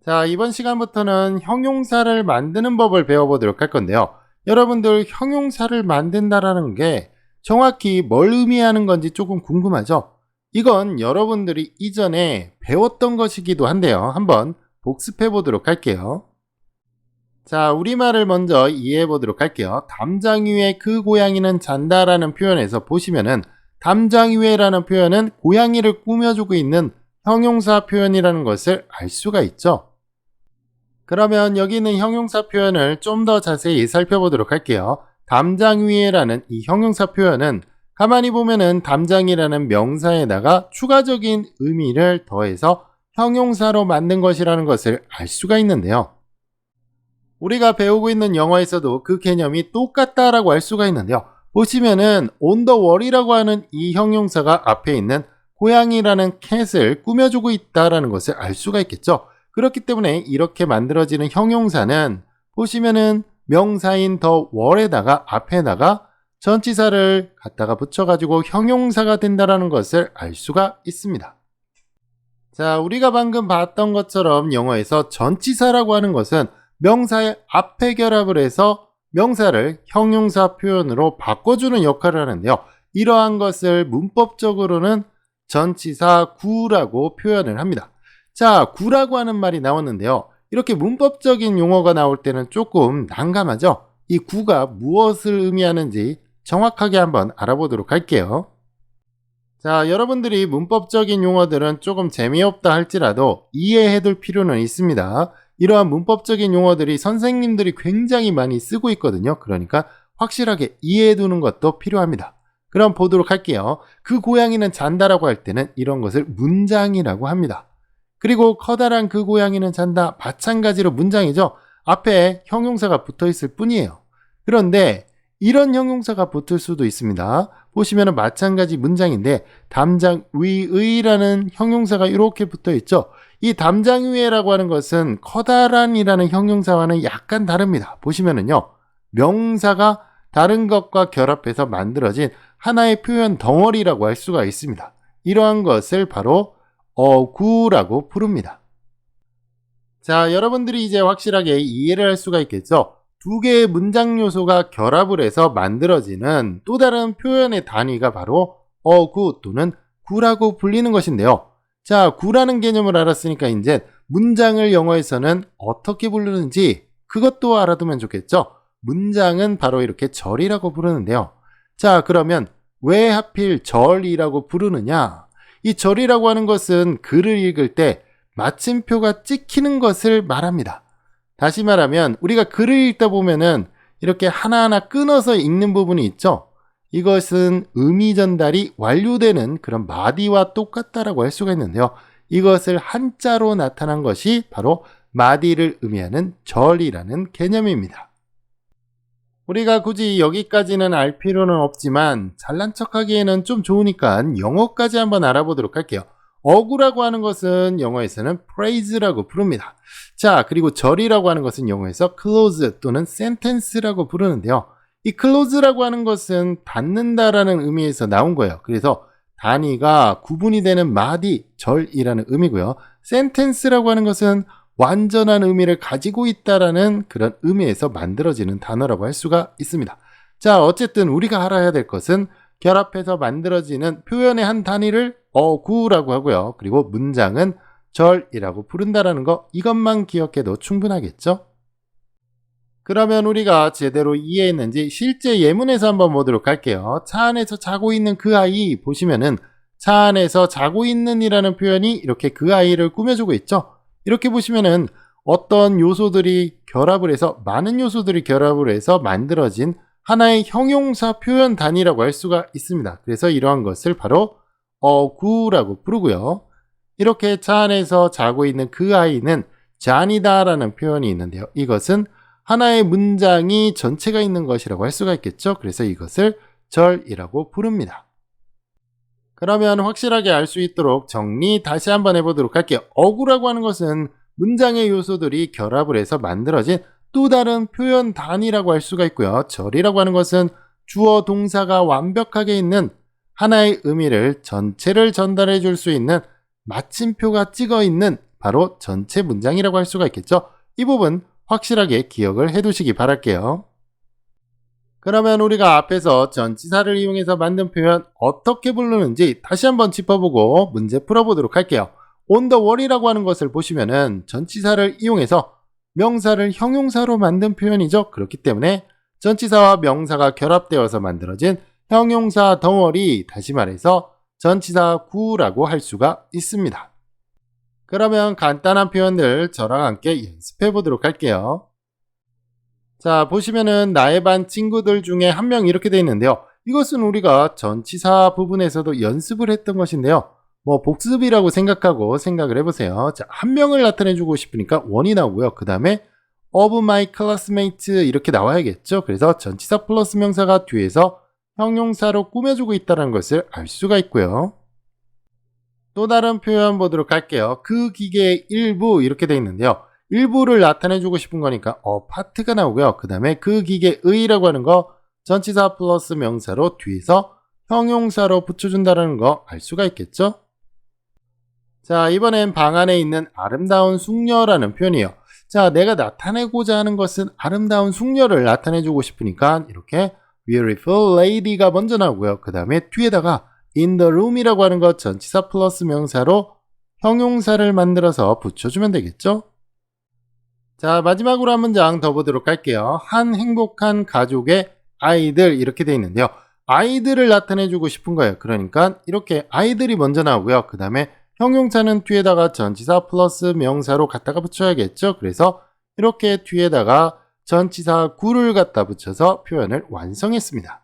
자, 이번 시간부터는 형용사를 만드는 법을 배워보도록 할 건데요. 여러분들 형용사를 만든다라는 게 정확히 뭘 의미하는 건지 조금 궁금하죠? 이건 여러분들이 이전에 배웠던 것이기도 한데요. 한번 복습해 보도록 할게요. 자, 우리말을 먼저 이해해 보도록 할게요. 담장 위에 그 고양이는 잔다라는 표현에서 보시면은 담장 위에라는 표현은 고양이를 꾸며주고 있는 형용사 표현이라는 것을 알 수가 있죠. 그러면 여기 있는 형용사 표현을 좀 더 자세히 살펴보도록 할게요. 담장 위에라는 이 형용사 표현은 가만히 보면은 담장이라는 명사에다가 추가적인 의미를 더해서 형용사로 만든 것이라는 것을 알 수가 있는데요. 우리가 배우고 있는 영어에서도 그 개념이 똑같다라고 할 수가 있는데요. 보시면은 on the wall이라고 하는 이 형용사가 앞에 있는 고양이라는 캣을 꾸며주고 있다라는 것을 알 수가 있겠죠. 그렇기 때문에 이렇게 만들어지는 형용사는 보시면은 명사인 the wall에다가 앞에다가 전치사를 갖다가 붙여가지고 형용사가 된다라는 것을 알 수가 있습니다. 자, 우리가 방금 봤던 것처럼 영어에서 전치사라고 하는 것은 명사의 앞에 결합을 해서 명사를 형용사 표현으로 바꿔주는 역할을 하는데요. 이러한 것을 문법적으로는 전치사 구라고 표현을 합니다. 자, 구라고 하는 말이 나왔는데요. 이렇게 문법적인 용어가 나올 때는 조금 난감하죠? 이 구가 무엇을 의미하는지 정확하게 한번 알아보도록 할게요. 자, 여러분들이 문법적인 용어들은 조금 재미없다 할지라도 이해해둘 필요는 있습니다. 이러한 문법적인 용어들이 선생님들이 굉장히 많이 쓰고 있거든요. 그러니까 확실하게 이해해두는 것도 필요합니다. 그럼 보도록 할게요. 그 고양이는 잔다라고 할 때는 이런 것을 문장이라고 합니다. 그리고 커다란 그 고양이는 잔다, 마찬가지로 문장이죠. 앞에 형용사가 붙어 있을 뿐이에요. 그런데 이런 형용사가 붙을 수도 있습니다. 보시면 마찬가지 문장인데 담장 위의라는 형용사가 이렇게 붙어 있죠. 이 담장 위에라고 하는 것은 커다란이라는 형용사와는 약간 다릅니다. 보시면은요, 명사가 다른 것과 결합해서 만들어진 하나의 표현 덩어리라고 할 수가 있습니다. 이러한 것을 바로 어구라고 부릅니다. 자, 여러분들이 이제 확실하게 이해를 할 수가 있겠죠? 두 개의 문장 요소가 결합을 해서 만들어지는 또 다른 표현의 단위가 바로 어구 또는 구라고 불리는 것인데요. 자, 구라는 개념을 알았으니까 이제 문장을 영어에서는 어떻게 부르는지 그것도 알아두면 좋겠죠? 문장은 바로 이렇게 절이라고 부르는데요. 자, 그러면 왜 하필 절이라고 부르느냐? 이 절이라고 하는 것은 글을 읽을 때 마침표가 찍히는 것을 말합니다. 다시 말하면 우리가 글을 읽다 보면은 이렇게 하나하나 끊어서 읽는 부분이 있죠. 이것은 의미 전달이 완료되는 그런 마디와 똑같다라고 할 수가 있는데요. 이것을 한자로 나타난 것이 바로 마디를 의미하는 절이라는 개념입니다. 우리가 굳이 여기까지는 알 필요는 없지만 잘난 척하기에는 좀 좋으니까 영어까지 한번 알아보도록 할게요. 어구라고 하는 것은 영어에서는 praise라고 부릅니다. 자, 그리고 절이라고 하는 것은 영어에서 clause 또는 sentence라고 부르는데요. 이 clause라고 하는 것은 닫는다라는 의미에서 나온 거예요. 그래서 단위가 구분이 되는 마디, 절이라는 의미고요. sentence라고 하는 것은 완전한 의미를 가지고 있다라는 그런 의미에서 만들어지는 단어라고 할 수가 있습니다. 자, 어쨌든 우리가 알아야 될 것은 결합해서 만들어지는 표현의 한 단위를 어구라고 하고요. 그리고 문장은 절이라고 부른다라는 거, 이것만 기억해도 충분하겠죠? 그러면 우리가 제대로 이해했는지 실제 예문에서 한번 보도록 할게요. 차 안에서 자고 있는 그 아이 보시면은 차 안에서 자고 있는 이라는 표현이 이렇게 그 아이를 꾸며주고 있죠. 이렇게 보시면은 어떤 요소들이 결합을 해서 많은 요소들이 결합을 해서 만들어진 하나의 형용사 표현 단위라고 할 수가 있습니다. 그래서 이러한 것을 바로 어구라고 부르고요. 이렇게 차 안에서 자고 있는 그 아이는 잔이다라는 표현이 있는데요. 이것은 하나의 문장이 전체가 있는 것이라고 할 수가 있겠죠. 그래서 이것을 절이라고 부릅니다. 그러면 확실하게 알 수 있도록 정리 다시 한번 해보도록 할게요. 어구라고 하는 것은 문장의 요소들이 결합을 해서 만들어진 또 다른 표현 단위라고 할 수가 있고요. 절이라고 하는 것은 주어 동사가 완벽하게 있는 하나의 의미를 전체를 전달해 줄 수 있는 마침표가 찍어 있는 바로 전체 문장이라고 할 수가 있겠죠. 이 부분 확실하게 기억을 해두시기 바랄게요. 그러면 우리가 앞에서 전치사를 이용해서 만든 표현 어떻게 부르는지 다시 한번 짚어보고 문제 풀어보도록 할게요. on the wall이라고 하는 것을 보시면은 전치사를 이용해서 명사를 형용사로 만든 표현이죠. 그렇기 때문에 전치사와 명사가 결합되어서 만들어진 형용사 덩어리, 다시 말해서 전치사 구라고 할 수가 있습니다. 그러면 간단한 표현들 저랑 함께 연습해 보도록 할게요. 자, 보시면은 나의 반 친구들 중에 한 명 이렇게 되어 있는데요. 이것은 우리가 전치사 부분에서도 연습을 했던 것인데요. 복습이라고 생각을 해보세요. 자, 한 명을 나타내주고 싶으니까 one이 나오고요. 그 다음에 of my classmate 이렇게 나와야겠죠. 그래서 전치사 플러스 명사가 뒤에서 형용사로 꾸며주고 있다는 것을 알 수가 있고요. 또 다른 표현 보도록 할게요. 그 기계의 일부 이렇게 되어 있는데요. 일부를 나타내주고 싶은 거니까 파트가 나오고요. 그 다음에 그 기계의라고 하는 거 전치사 플러스 명사로 뒤에서 형용사로 붙여준다는 거 알 수가 있겠죠? 자, 이번엔 방 안에 있는 아름다운 숙녀라는 표현이에요. 자, 내가 나타내고자 하는 것은 아름다운 숙녀를 나타내주고 싶으니까 이렇게 beautiful lady가 먼저 나오고요. 그 다음에 뒤에다가 in the room이라고 하는 것 전치사 플러스 명사로 형용사를 만들어서 붙여주면 되겠죠? 자, 마지막으로 한 문장 더 보도록 할게요. 한 행복한 가족의 아이들 이렇게 되어 있는데요. 아이들을 나타내주고 싶은 거예요. 그러니까 이렇게 아이들이 먼저 나오고요. 그 다음에 형용사는 뒤에다가 전치사 플러스 명사로 갖다가 붙여야겠죠. 그래서 이렇게 뒤에다가 전치사 구를 갖다 붙여서 표현을 완성했습니다.